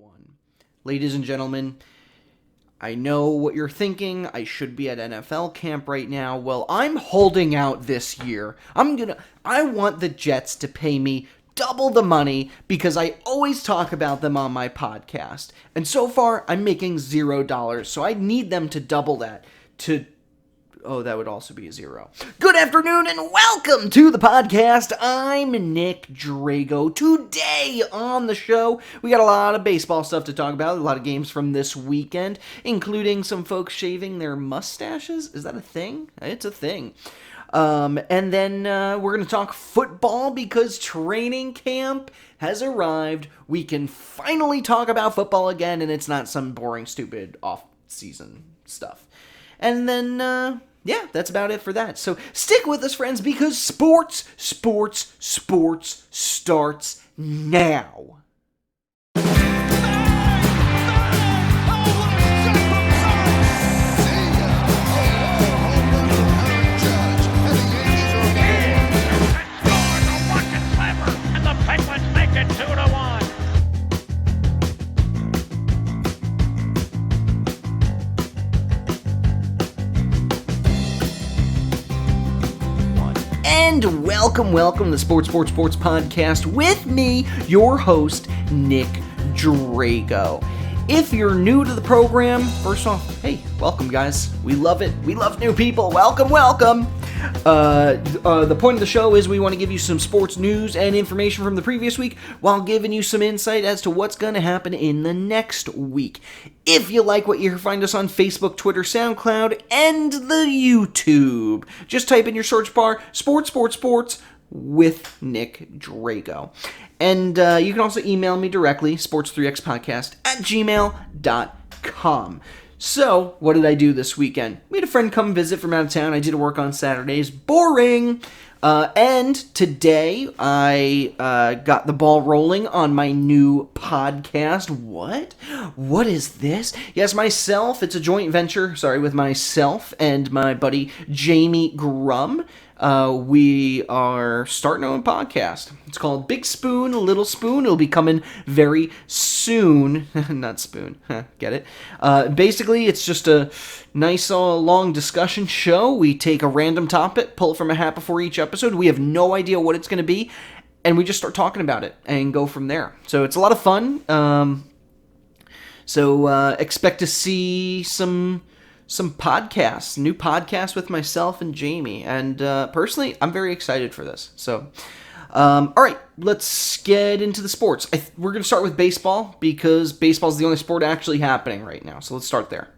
one. Ladies and gentlemen, I know what you're thinking. I should be at NFL camp right now. Well, I'm holding out this year. I want the Jets to pay me double the money because I always talk about them on my podcast. And so far, I'm making $0. So I need them to double that that would also be a 0. Good afternoon and welcome to the podcast. I'm Nick Drago. Today on the show, we got a lot of baseball stuff to talk about, a lot of games from this weekend, including some folks shaving their mustaches. Is that a thing? It's a thing. And then we're going to talk football because training camp has arrived. We can finally talk about football again, and it's not some boring, stupid off-season stuff. And then, that's about it for that. So stick with us, friends, because sports starts now. And welcome to the Sports Podcast with me, your host, Nick Drago. If you're new to the program, first off, hey, welcome, guys. We love it. We love new people. Welcome. The point of the show is we want to give you some sports news and information from the previous week while giving you some insight as to what's going to happen in the next week. If you like what you hear, find us on Facebook, Twitter, Soundcloud, and the YouTube. Just type in your search bar, sports with Nick Drago. And you can also email me directly, sports3xpodcast@gmail.com. So, what did I do this weekend? We had a friend come visit from out of town. I did work on Saturdays. Boring! And today, I got the ball rolling on my new podcast. What? What is this? Yes, myself. It's a joint venture, with myself and my buddy Jamie Grum. We are starting our own podcast. It's called Big Spoon, Little Spoon. It'll be coming very soon. Not spoon. Get it? Basically, it's just a nice long discussion show. We take a random topic, pull it from a hat before each episode. We have no idea what it's going to be, and we just start talking about it and go from there. So it's a lot of fun. Expect to see some podcasts, new podcasts with myself and Jamie. And personally, I'm very excited for this. So, all right, let's get into the sports. We're going to start with baseball because baseball is the only sport actually happening right now. So let's start there.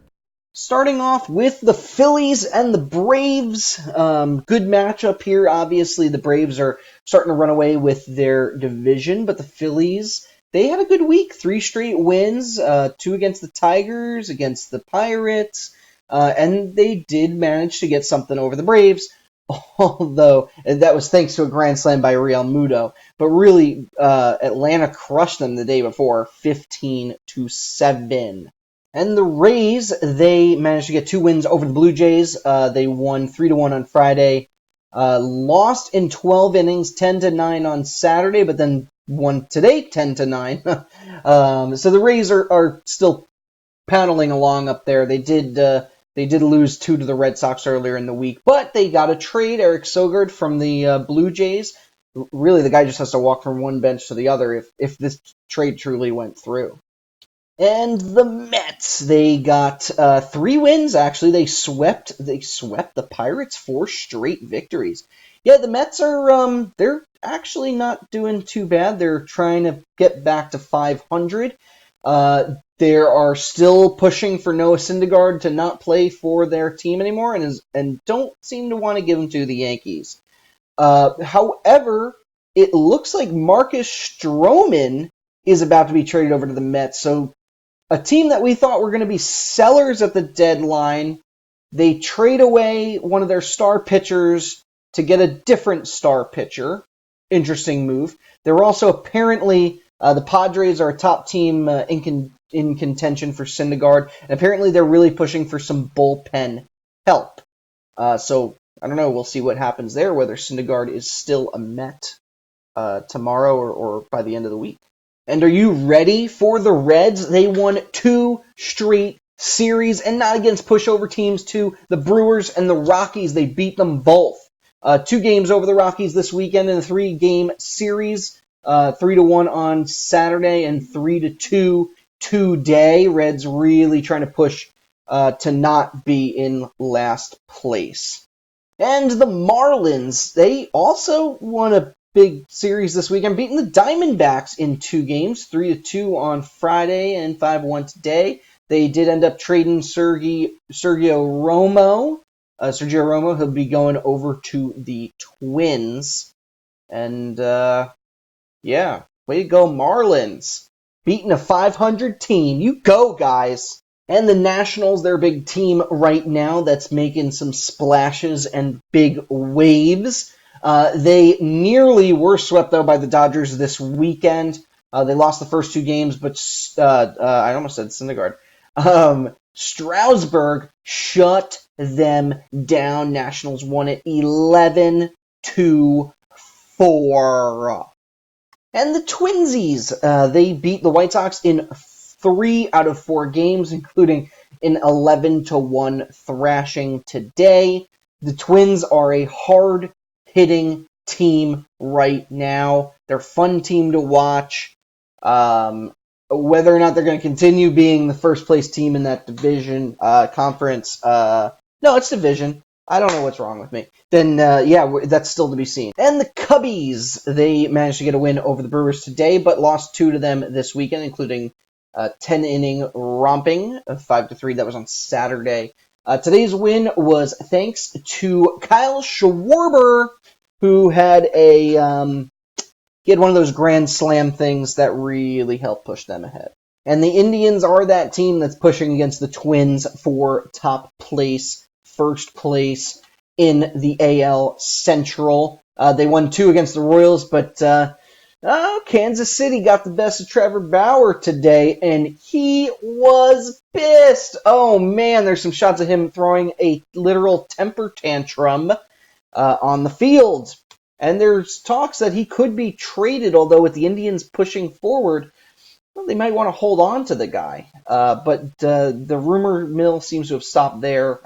Starting off with the Phillies and the Braves. Good matchup here. Obviously, the Braves are starting to run away with their division, but the Phillies, they had a good week. 3 straight wins, 2 against the Tigers, against the Pirates. And they did manage to get something over the Braves, although that was thanks to a grand slam by Real Muto. But really, Atlanta crushed them the day before, 15-7. And the Rays, they managed to get 2 wins over the Blue Jays. They won 3-1 on Friday, lost in 12 innings, 10-9 on Saturday, but then won today, 10-9. So the Rays are still paddling along up there. They did lose 2 to the Red Sox earlier in the week, but they got a trade, Eric Sogard from the Blue Jays. Really, the guy just has to walk from one bench to the other if this trade truly went through. And the Mets, they got 3 wins, actually. They swept the Pirates, 4 straight victories. Yeah, the Mets are, they're actually not doing too bad. They're trying to get back to 500. They are still pushing for Noah Syndergaard to not play for their team anymore and don't seem to want to give him to the Yankees. However, it looks like Marcus Stroman is about to be traded over to the Mets. So a team that we thought were going to be sellers at the deadline, they trade away one of their star pitchers to get a different star pitcher. Interesting move. They're also apparently... the Padres are a top team in contention for Syndergaard, and apparently they're really pushing for some bullpen help. So, I don't know, we'll see what happens there, whether Syndergaard is still a Met tomorrow or by the end of the week. And are you ready for the Reds? They won 2 straight series, and not against pushover teams too. The Brewers and the Rockies, they beat them both. 2 games over the Rockies this weekend in a 3-game series. 3-1 on Saturday and 3-2 today. Reds really trying to push to not be in last place. And the Marlins, they also won a big series this weekend, beating the Diamondbacks in 2 games, 3-2 on Friday and 5-1 today. They did end up trading Sergio Romo. Sergio Romo, he'll be going over to the Twins. And, yeah, way to go, Marlins. Beating a 500 team. You go, guys. And the Nationals, they're a big team right now that's making some splashes and big waves. They nearly were swept, though, by the Dodgers this weekend. They lost the first 2 games, but I almost said Syndergaard. Strasburg shut them down. Nationals won it 11-4. And the Twinsies, they beat the White Sox in 3 out of 4 games, including an 11-1 thrashing today. The Twins are a hard-hitting team right now. They're a fun team to watch. Whether or not they're going to continue being the first-place team in that division conference, no, it's division. I don't know what's wrong with me. Then, that's still to be seen. And the Cubbies, they managed to get a win over the Brewers today, but lost 2 to them this weekend, including 10-inning romping of 5-3. That was on Saturday. Today's win was thanks to Kyle Schwarber, who had one of those grand slam things that really helped push them ahead. And the Indians are that team that's pushing against the Twins for top place, first place in the AL Central. They won 2 against the Royals, but Kansas City got the best of Trevor Bauer today, and he was pissed. Oh, man, there's some shots of him throwing a literal temper tantrum on the field. And there's talks that he could be traded, although with the Indians pushing forward, well, they might want to hold on to the guy. But the rumor mill seems to have stopped there.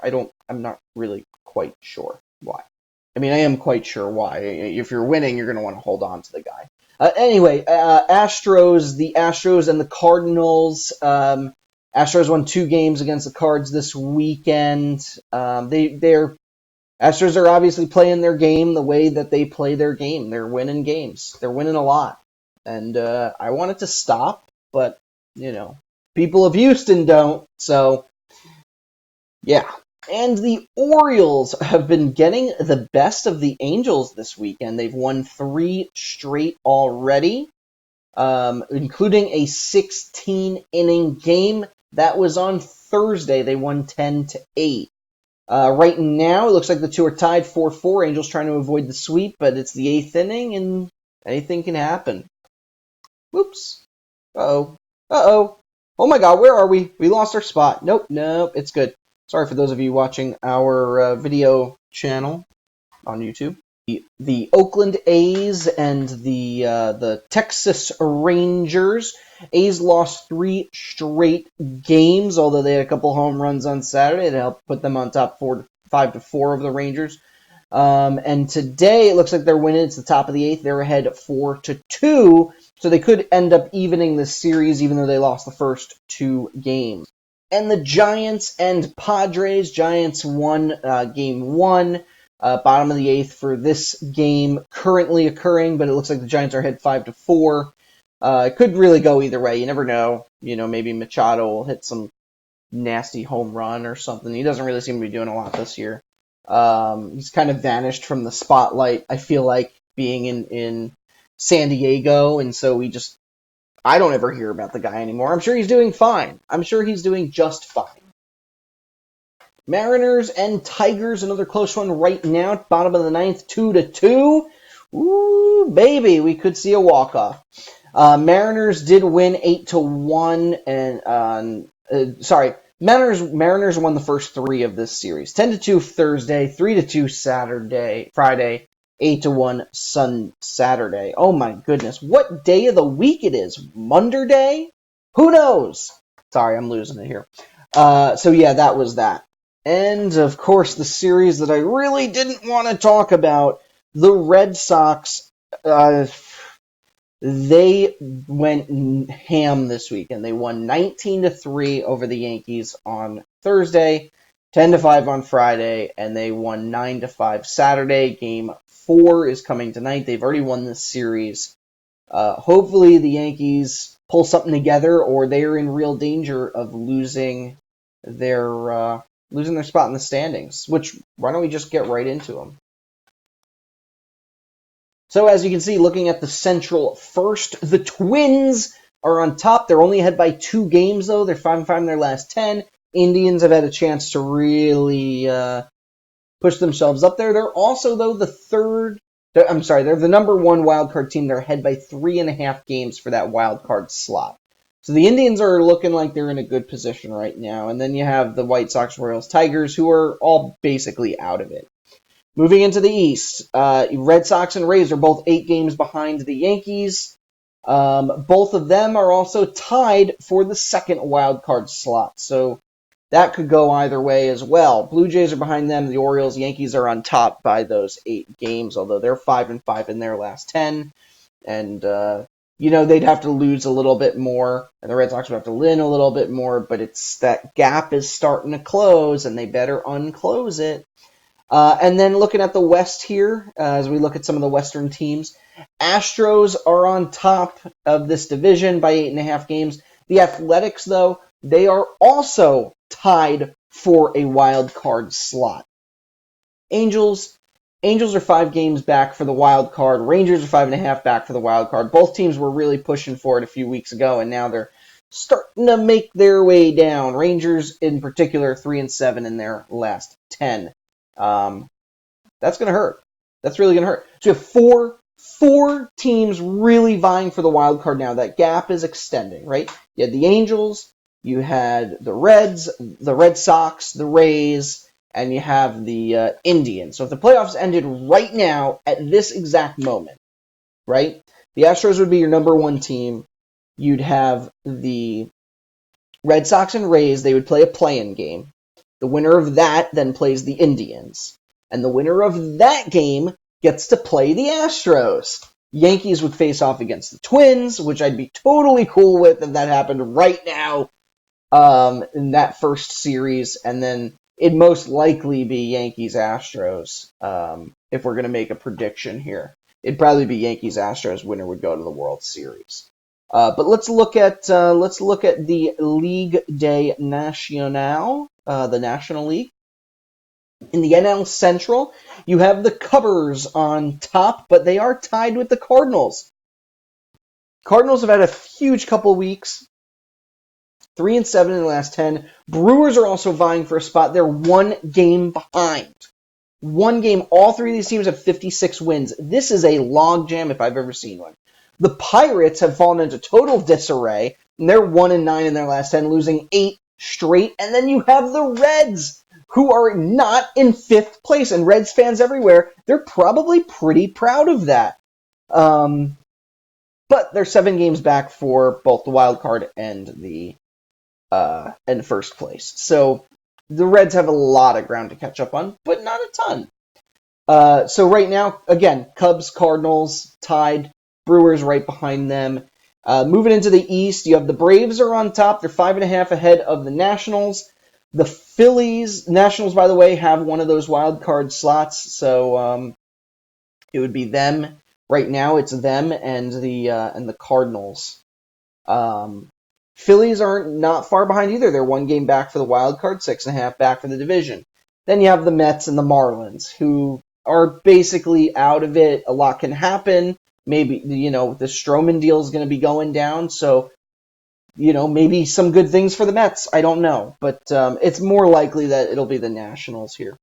I'm not really quite sure why. I mean, I am quite sure why. If you're winning, you're going to want to hold on to the guy. Anyway, the Astros and the Cardinals. Astros won 2 games against the Cards this weekend. Astros are obviously playing their game the way that they play their game. They're winning games. They're winning a lot. And I want it to stop, but, people of Houston don't. So, yeah. And the Orioles have been getting the best of the Angels this weekend. They've won 3 straight already, including a 16-inning game. That was on Thursday. They won 10-8. Right now, it looks like the 2 are tied 4-4. Angels trying to avoid the sweep, but it's the 8th inning, and anything can happen. Whoops. Uh-oh. Oh my god, where are we? We lost our spot. Nope, it's good. Sorry for those of you watching our video channel on YouTube. The Oakland A's and the Texas Rangers. A's lost 3 straight games, although they had a couple home runs on Saturday to help put them on top 5-4 of the Rangers. And today, it looks like they're winning. It's the top of the 8th. They're ahead 4-2, so they could end up evening this series, even though they lost the first 2 games. And the Giants and Padres. Giants won game 1, bottom of the 8th for this game currently occurring, but it looks like the Giants are ahead 5-4. It could really go either way. You never know. Maybe Machado will hit some nasty home run or something. He doesn't really seem to be doing a lot this year. He's kind of vanished from the spotlight, I feel like, being in San Diego, and so I don't ever hear about the guy anymore. I'm sure he's doing fine. I'm sure he's doing just fine. Mariners and Tigers, another close one right now. Bottom of the 9th, 2-2. Ooh, baby, we could see a walk-off. Mariners did win 8-1, and Mariners won the first 3 of this series. 10-2 Thursday, 3-2 Friday, 8-1 Saturday. Oh my goodness, what day of the week it is? Monday Day? Who knows? Sorry, I'm losing it here. So yeah, that was that. And of course, the series that I really didn't want to talk about, the Red Sox. They went ham this weekend. They won 19-3 over the Yankees on Thursday, 10-5 on Friday, and they won 9-5 Saturday. Game 4 is coming tonight. They've already won this series. Hopefully the Yankees pull something together, or they are in real danger of losing their spot in the standings. Which, why don't we just get right into them? So as you can see, looking at the Central first, the Twins are on top. They're only ahead by 2 games, though. They're 5-5 in their last 10. Indians have had a chance to really push themselves up there. They're also, though, they're the number 1 wildcard team. They're ahead by 3.5 games for that wildcard slot. So the Indians are looking like they're in a good position right now. And then you have the White Sox, Royals, Tigers, who are all basically out of it. Moving into the East, Red Sox and Rays are both 8 games behind the Yankees. Both of them are also tied for the second wild card slot, so that could go either way as well. Blue Jays are behind them. The Orioles, Yankees are on top by those 8 games, although they're 5-5 in their last 10. And, they'd have to lose a little bit more, and the Red Sox would have to win a little bit more, but it's that gap is starting to close, and they better unclose it. And then looking at the West here, as we look at some of the Western teams, Astros are on top of this division by 8.5 games. The Athletics, though, they are also tied for a wild card slot. Angels are 5 games back for the wild card. Rangers are 5.5 back for the wild card. Both teams were really pushing for it a few weeks ago, and now they're starting to make their way down. Rangers, in particular, 3-7 in their last 10. That's going to hurt. That's really going to hurt. So you have four teams really vying for the wild card now. That gap is extending, right? You had the Angels, you had the Reds, the Red Sox, the Rays, and you have the Indians. So if the playoffs ended right now at this exact moment, right? The Astros would be your number 1 team. You'd have the Red Sox and Rays. They would play a play-in game. The winner of that then plays the Indians. And the winner of that game gets to play the Astros. Yankees would face off against the Twins, which I'd be totally cool with if that happened right now in that first series. And then it'd most likely be Yankees-Astros if we're going to make a prediction here. It'd probably be Yankees-Astros. Winner would go to the World Series. But let's look at the Ligue des Nationaux, the National League. In the NL Central, you have the Cubs on top, but they are tied with the Cardinals. Cardinals have had a huge couple weeks, 3-7 in the last 10. Brewers are also vying for a spot. They're 1 game behind. 1 game. All 3 of these teams have 56 wins. This is a logjam if I've ever seen one. The Pirates have fallen into total disarray, and they're 1-9 in their last 10, losing 8 straight. And then you have the Reds, who are not in 5th place, and Reds fans everywhere, they're probably pretty proud of that. But they're 7 games back for both the wild card and the first place. So the Reds have a lot of ground to catch up on, but not a ton. So right now, again, Cubs, Cardinals tied, Brewers right behind them. Moving into the East, you have the Braves are on top. They're 5.5 ahead of the Nationals. The Nationals, by the way, have one of those wild card slots, so it would be them. Right now, it's them and the Cardinals. Phillies are not far behind either. They're 1 game back for the wild card, 6.5 back for the division. Then you have the Mets and the Marlins, who are basically out of it. A lot can happen. Maybe the Stroman deal is going to be going down, so. Maybe some good things for the Mets. I don't know. But it's more likely that it'll be the Nationals here.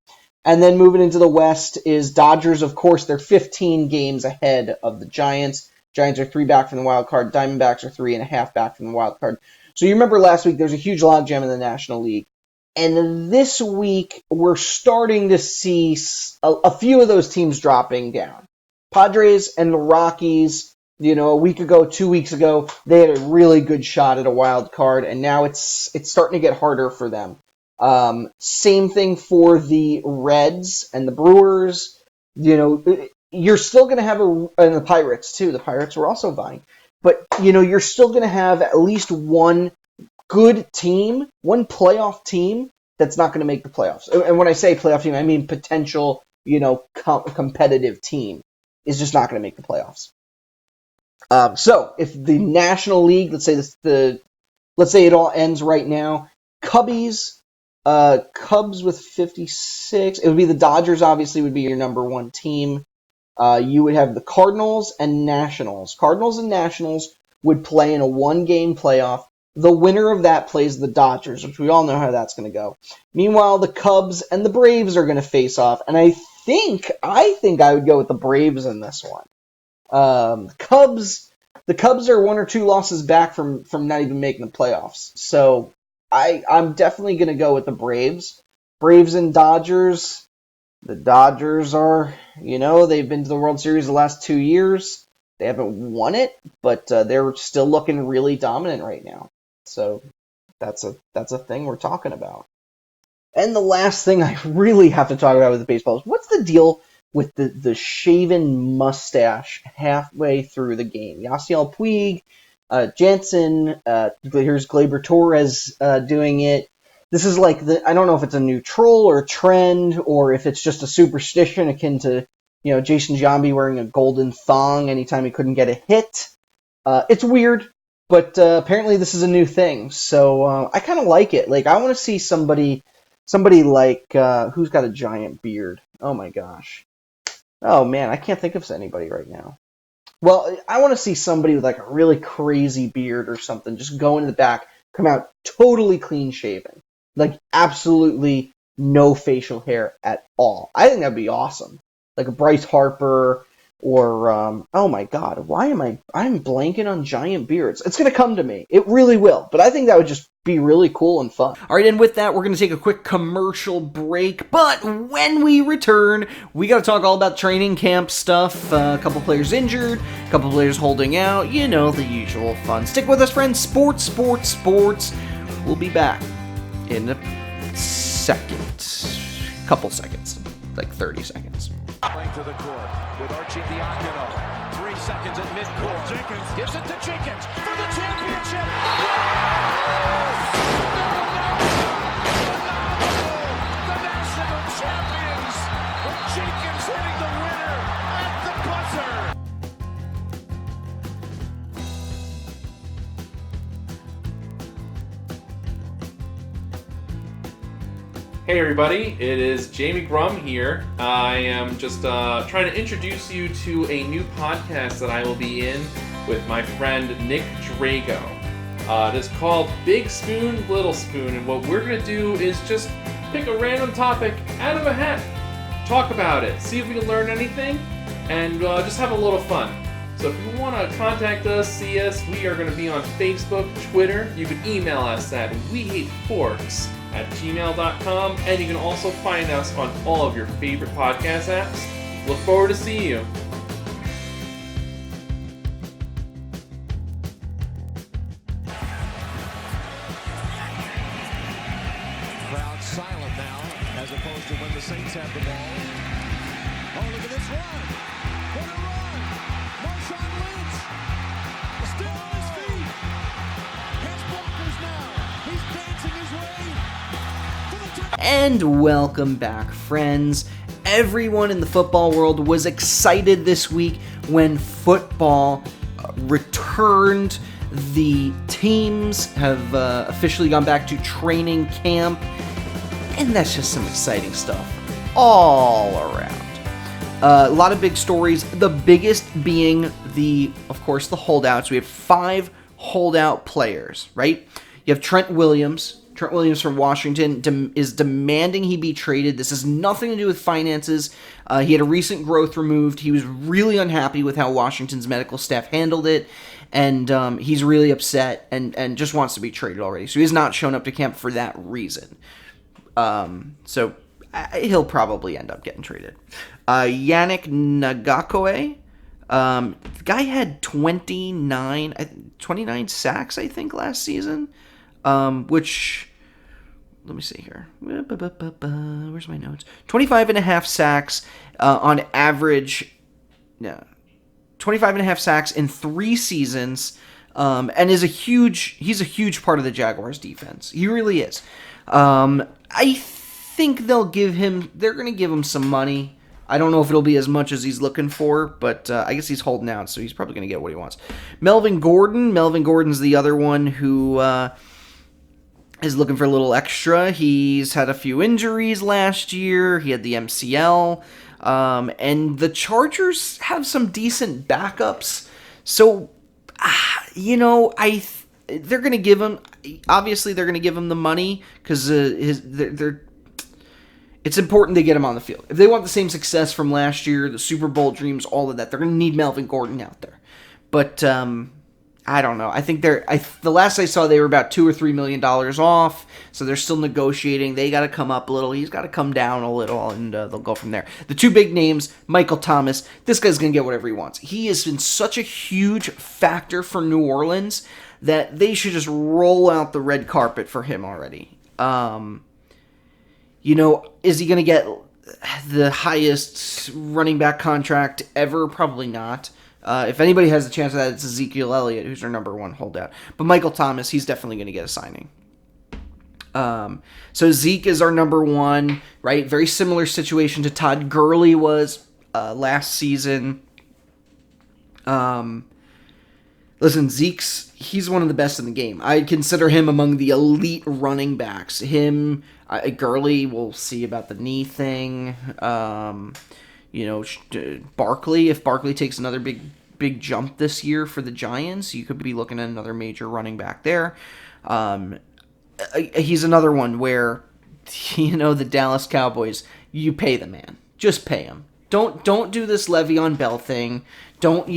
And then moving into the West is Dodgers, of course. They're 15 games ahead of the Giants. Giants are 3 back from the wild card. Diamondbacks are 3.5 back from the wild card. So you remember last week there's a huge logjam in the National League. And this week, we're starting to see a few of those teams dropping down. Padres and the Rockies, a week ago, 2 weeks ago, they had a really good shot at a wild card, and now it's starting to get harder for them. Same thing for the Reds and the Brewers. You're still going to have and the Pirates too. The Pirates were also vying. But, you're still going to have at least one good team, one playoff team that's not going to make the playoffs. And when I say playoff team, I mean potential, competitive team is just not going to make the playoffs. So if the National League, let's say it all ends right now, Cubs with 56. It would be the Dodgers, obviously, would be your number one team. You would have the Cardinals and Nationals. Cardinals and Nationals would play in a one-game playoff. The winner of that plays the Dodgers, which we all know how that's going to go. Meanwhile, the Cubs and the Braves are going to face off, and I think I would go with the Braves in this one. The Cubs are 1 or 2 losses back from not even making the playoffs, so I'm definitely going to go with the Braves. Braves and Dodgers. The Dodgers are, they've been to the World Series the last 2 years. They haven't won it, but they're still looking really dominant right now. So that's a thing we're talking about. And the last thing I really have to talk about with the baseball is what's the deal with the shaven mustache halfway through the game? Yasiel Puig, Jansen, here's Gleyber Torres doing it. This is like I don't know if it's a new troll or a trend or if it's just a superstition akin to, Jason Giambi wearing a golden thong anytime he couldn't get a hit. It's weird, but apparently this is a new thing. So I kind of like it. Like, I want to see somebody like, who's got a giant beard? Oh my gosh. Oh man, I can't think of anybody right now. Well, I want to see somebody with like a really crazy beard or something just go in the back, come out totally clean shaven. Like, absolutely no facial hair at all. I think that'd be awesome. Like a Bryce Harper or, oh my god, I'm blanking on giant beards. It's going to come to me. It really will. But I think that would just be really cool and fun. All right, and with that, we're going to take a quick commercial break. But when we return, we got to talk all about training camp stuff. A couple players injured, a couple players holding out. The usual fun. Stick with us, friends. Sports. We'll be back in a second. Couple seconds. Like 30 seconds. Playing to the court with Archie Diacono. 3 seconds at midcourt. Jenkins gives it to Jenkins for the championship. Yes! The national champions. Jenkins hitting the winner at the buzzer. Hey everybody, it is Jamie Grum here. I am just trying to introduce you to a new podcast that I will be in with my friend Nick Drago. It is called Big Spoon, Little Spoon, and what we're going to do is just pick a random topic out of a hat, talk about it, see if we can learn anything, and just have a little fun. So if you want to contact us, see us, we are going to be on Facebook, Twitter. You can email us at wehateforks@gmail.com, and you can also find us on all of your favorite podcast apps. Look forward to seeing you. Crowd silent now, as opposed to when the Saints have the ball. Oh, look at this run! What a run! Marshawn Lynch still on his feet. Has blockers now. He's dancing his way to the top. And welcome back, friends. Everyone in the football world was excited this week when football returned. The teams have officially gone back to training camp, and that's just some exciting stuff all around. A lot of big stories, the biggest being of course, the holdouts. We have 5 holdout players, right? You have Trent Williams. Trent Williams from Washington is demanding he be traded. This has nothing to do with finances. He had a recent growth removed. He was really unhappy with how Washington's medical staff handled it, and he's really upset and just wants to be traded already. So he has not shown up to camp for that reason. So he'll probably end up getting traded. Yannick Ngakoue. The guy had 29 sacks, I think, last season. Which, let me see here. Where's my notes? 25 and a half sacks on average. Yeah, 25 and a half sacks in 3 seasons. And he's a huge part of the Jaguars defense. He really is. I think they're going to give him some money. I don't know if it'll be as much as he's looking for, but I guess he's holding out, so he's probably going to get what he wants. Melvin Gordon's the other one who is looking for a little extra. He's had a few injuries last year. He had the MCL, and the Chargers have some decent backups. So, they're going to give him. Obviously, they're going to give him the money because it's important they get him on the field. If they want the same success from last year, the Super Bowl dreams, all of that, they're going to need Melvin Gordon out there. But I don't know. I think the last I saw, they were about $2 or $3 million off, so they're still negotiating. They got to come up a little. He's got to come down a little, and they'll go from there. The 2 big names, Michael Thomas. This guy's going to get whatever he wants. He has been such a huge factor for New Orleans that they should just roll out the red carpet for him already. Is he going to get the highest running back contract ever? Probably not. If anybody has the chance of that, it's Ezekiel Elliott, who's their number 1 holdout. But Michael Thomas, he's definitely going to get a signing. So Zeke is our number 1, right? Very similar situation to Todd Gurley was last season. Listen, he's one of the best in the game. I consider him among the elite running backs. Gurley, we'll see about the knee thing. Barkley, if Barkley takes another big jump this year for the Giants, you could be looking at another major running back there. He's another one where, the Dallas Cowboys, you pay the man. Just pay him. Don't do this Le'Veon Bell thing. Don't,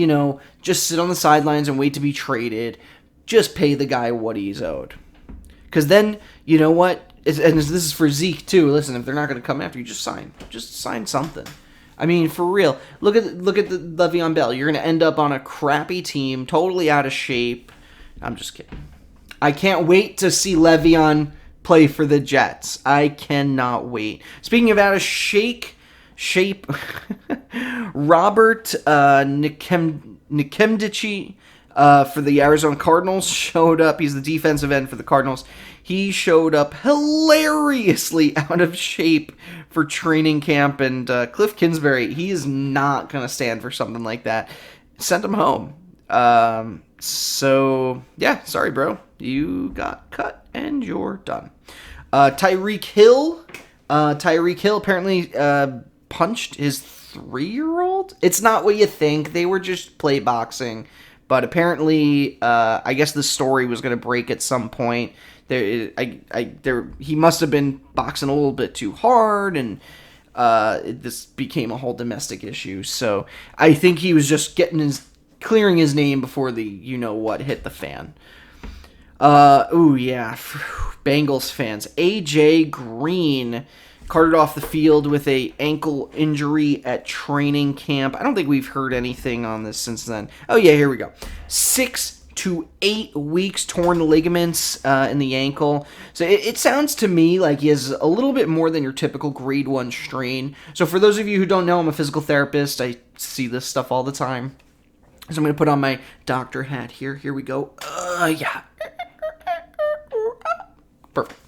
just sit on the sidelines and wait to be traded. Just pay the guy what he's owed. Because then, you know what? And this is for Zeke, too. Listen, if they're not going to come after you, just sign. Just sign something. I mean, for real. Look at the Le'Veon Bell. You're going to end up on a crappy team, totally out of shape. I'm just kidding. I can't wait to see Le'Veon play for the Jets. I cannot wait. Speaking of out of shape, Robert Nkemdiche for the Arizona Cardinals showed up. He's the defensive end for the Cardinals. He showed up hilariously out of shape for training camp, and Cliff Kingsbury, he is not going to stand for something like that. Sent him home. So, yeah, sorry, bro. You got cut, and you're done. Tyreek Hill apparently punched his 3-year-old. It's not what you think. They were just play boxing. But apparently, I guess the story was going to break at some point. He must have been boxing a little bit too hard, and this became a whole domestic issue. So I think he was just clearing his name before the you-know-what hit the fan. Bengals fans. A.J. Green carted off the field with a ankle injury at training camp. I don't think we've heard anything on this since then. Oh, yeah, here we go. 6 to 8 weeks torn ligaments in the ankle. So it sounds to me like he has a little bit more than your typical grade 1 strain. So for those of you who don't know, I'm a physical therapist. I see this stuff all the time. So I'm going to put on my doctor hat here. Here we go. Yeah. Perfect.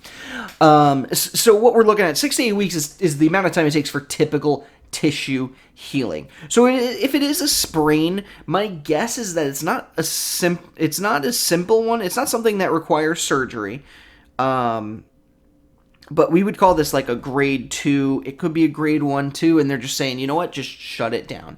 So what we're looking at, 6 to 8 weeks is the amount of time it takes for typical tissue healing. So if it is a sprain, my guess is that it's not a simple one. It's not something that requires surgery. But we would call this like a grade 2. It could be a grade 1 too, and they're just saying, you know what, just shut it down.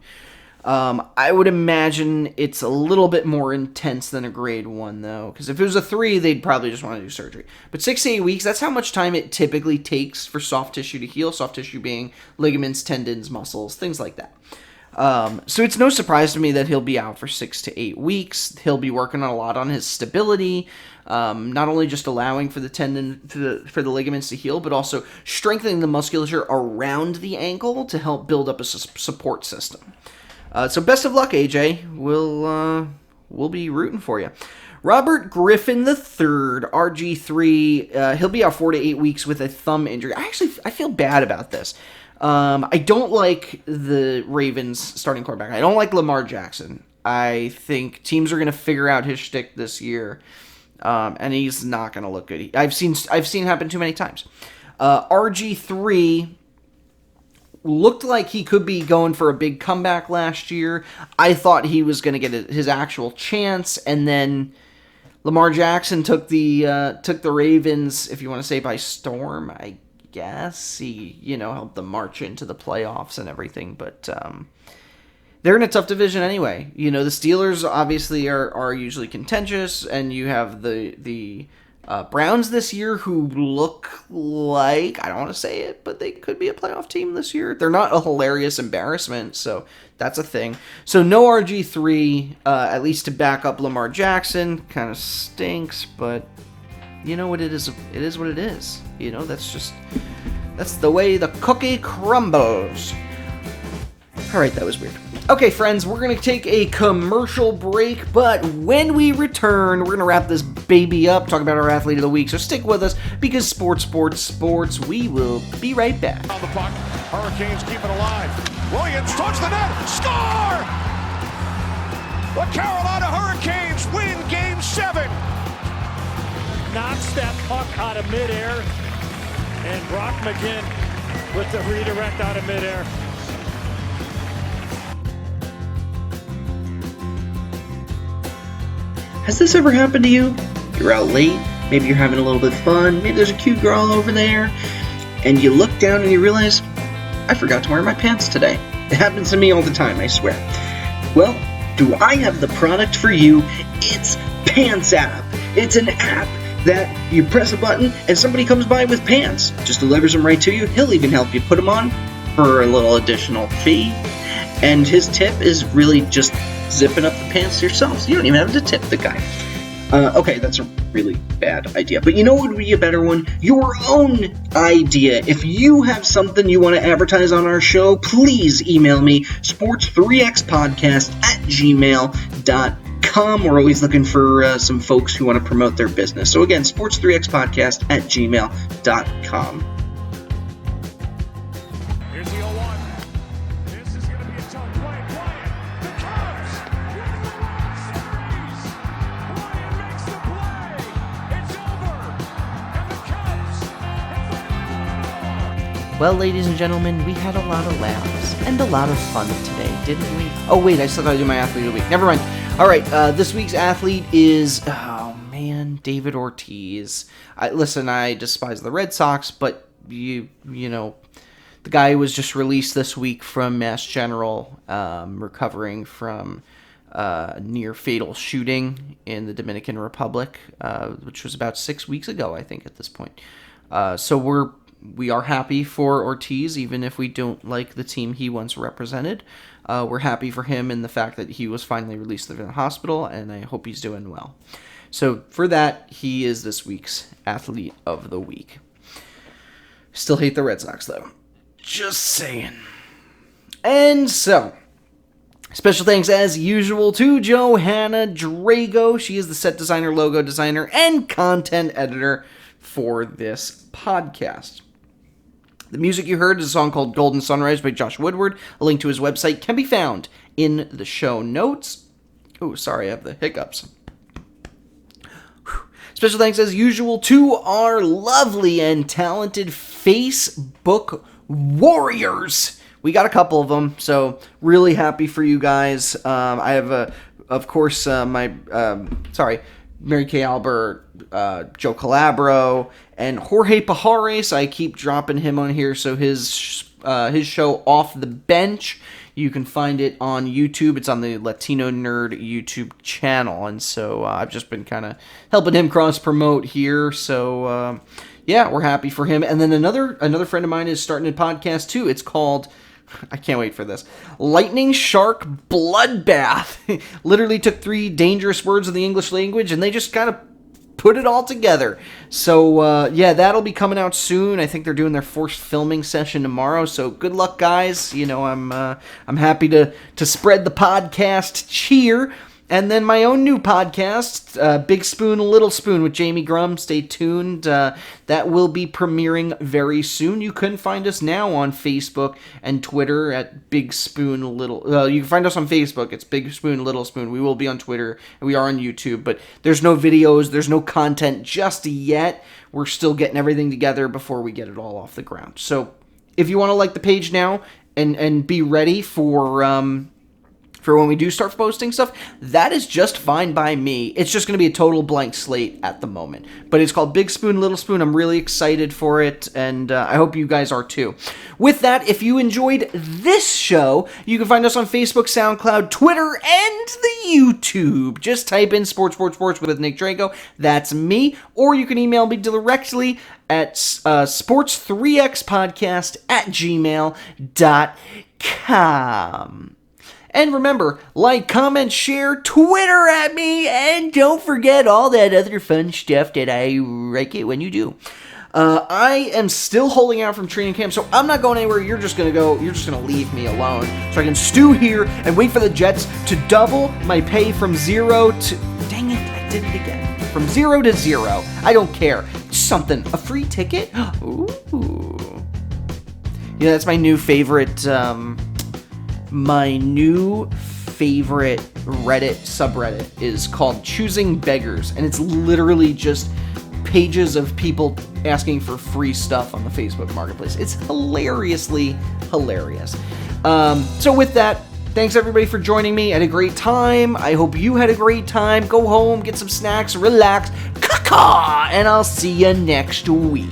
I would imagine it's a little bit more intense than a grade 1, though. Because if it was a 3, they'd probably just want to do surgery. But 6 to 8 weeks, that's how much time it typically takes for soft tissue to heal. Soft tissue being ligaments, tendons, muscles, things like that. So it's no surprise to me that he'll be out for 6 to 8 weeks. He'll be working a lot on his stability, not only just allowing for the tendon, for the ligaments to heal, but also strengthening the musculature around the ankle to help build up a support system. So best of luck, AJ. We'll be rooting for you. Robert Griffin III, RG3, he'll be out 4 to 8 weeks with a thumb injury. I feel bad about this. I don't like the Ravens starting quarterback. I don't like Lamar Jackson. I think teams are going to figure out his shtick this year, and he's not going to look good. I've seen it happen too many times. RG3 looked like he could be going for a big comeback last year. I thought he was going to get his actual chance, and then Lamar Jackson took the Ravens, if you want to say, by storm. I guess he helped them march into the playoffs and everything, but they're in a tough division anyway. The Steelers obviously are usually contentious, and you have the Browns this year, who look like, I don't want to say it, but they could be a playoff team this year. They're not a hilarious embarrassment, so that's a thing. So no RG3, at least to back up Lamar Jackson. Kind of stinks, but you know what it is? It is what it is. That's the way the cookie crumbles. All right, that was weird. Okay, friends, we're going to take a commercial break, but when we return, we're going to wrap this baby up, talk about our Athlete of the Week, so stick with us, because sports, we will be right back. On the puck, Hurricanes keep it alive. Williams touch the net, score! The Carolina Hurricanes win Game 7. Knocks that puck out of midair, and Brock McGinn with the redirect out of midair. Has this ever happened to you? You're out late, maybe you're having a little bit of fun, maybe there's a cute girl over there, and you look down and you realize, I forgot to wear my pants today. It happens to me all the time, I swear. Well, do I have the product for you? It's Pants App. It's an app that you press a button and somebody comes by with pants. Just delivers them right to you. He'll even help you put them on for a little additional fee. And his tip is really just zipping up the pants yourself, so you don't even have to tip the guy. Okay, that's a really bad idea. But you know what would be a better one? Your own idea. If you have something you want to advertise on our show, please email me, sports3xpodcast@gmail.com. We're always looking for some folks who want to promote their business. So again, sports3xpodcast@gmail.com. Here's the 0-1. This is going to be a tough play. Bryant, the Cubs, with the long series. Bryant makes the play. It's over. And the Cubs have finally won. Well, ladies and gentlemen, we had a lot of laughs and a lot of fun today, didn't we? Oh, wait, I still gotta do my Athlete of the Week. Never mind. All right, this week's athlete is, David Ortiz. Listen, I despise the Red Sox, but you know, the guy was just released this week from Mass General, recovering from near fatal shooting in the Dominican Republic, which was about 6 weeks ago, I think, at this point. So we are happy for Ortiz, even if we don't like the team he once represented. We're happy for him in the fact that he was finally released from the hospital, and I hope he's doing well. So for that, he is this week's Athlete of the Week. Still hate the Red Sox, though. Just saying. And so, special thanks as usual to Johanna Drago. She is the set designer, logo designer, and content editor for this podcast. The music you heard is a song called Golden Sunrise by Josh Woodward. A link to his website can be found in the show notes. Oh, sorry, I have the hiccups. Special thanks as usual to our lovely and talented Facebook warriors. We got a couple of them, so really happy for you guys. I have, of course, Mary Kay Albert, Joe Calabro, and Jorge Pajares. I keep dropping him on here, so his show Off the Bench, you can find it on YouTube. It's on the Latino Nerd YouTube channel, and so I've just been kind of helping him cross-promote here, so yeah, we're happy for him. And then another friend of mine is starting a podcast too. It's called I can't wait for this. Lightning Shark Bloodbath. Literally took 3 dangerous words of the English language and they just kind of put it all together. So, yeah, that'll be coming out soon. I think they're doing their first filming session tomorrow. So good luck, guys. You know, I'm happy to spread the podcast cheer. And then my own new podcast, Big Spoon, Little Spoon with Jamie Grum. Stay tuned. That will be premiering very soon. You can find us now on Facebook and Twitter at Big Spoon Little. You can find us on Facebook. It's Big Spoon, Little Spoon. We will be on Twitter. And we are on YouTube. But there's no videos. There's no content just yet. We're still getting everything together before we get it all off the ground. So if you want to like the page now and be ready for when we do start posting stuff, that is just fine by me. It's just going to be a total blank slate at the moment. But it's called Big Spoon, Little Spoon. I'm really excited for it, and I hope you guys are too. With that, if you enjoyed this show, you can find us on Facebook, SoundCloud, Twitter, and the YouTube. Just type in Sports with Nick Drago. That's me. Or you can email me directly at sports3xpodcast@gmail.com. And remember, like, comment, share, Twitter at me, and don't forget all that other fun stuff that I like it when you do. I am still holding out from training camp, so I'm not going anywhere. You're just going to leave me alone. So I can stew here and wait for the Jets to double my pay from 0 to... Dang it, I did it again. From 0 to 0. I don't care. Something. A free ticket? Ooh. Yeah, that's my new favorite... My new favorite Reddit subreddit is called Choosing Beggars, and it's literally just pages of people asking for free stuff on the Facebook Marketplace. It's hilariously hilarious. So with that, thanks everybody for joining me. I had a great time. I hope you had a great time. Go home, get some snacks, relax, caca, and I'll see you next week.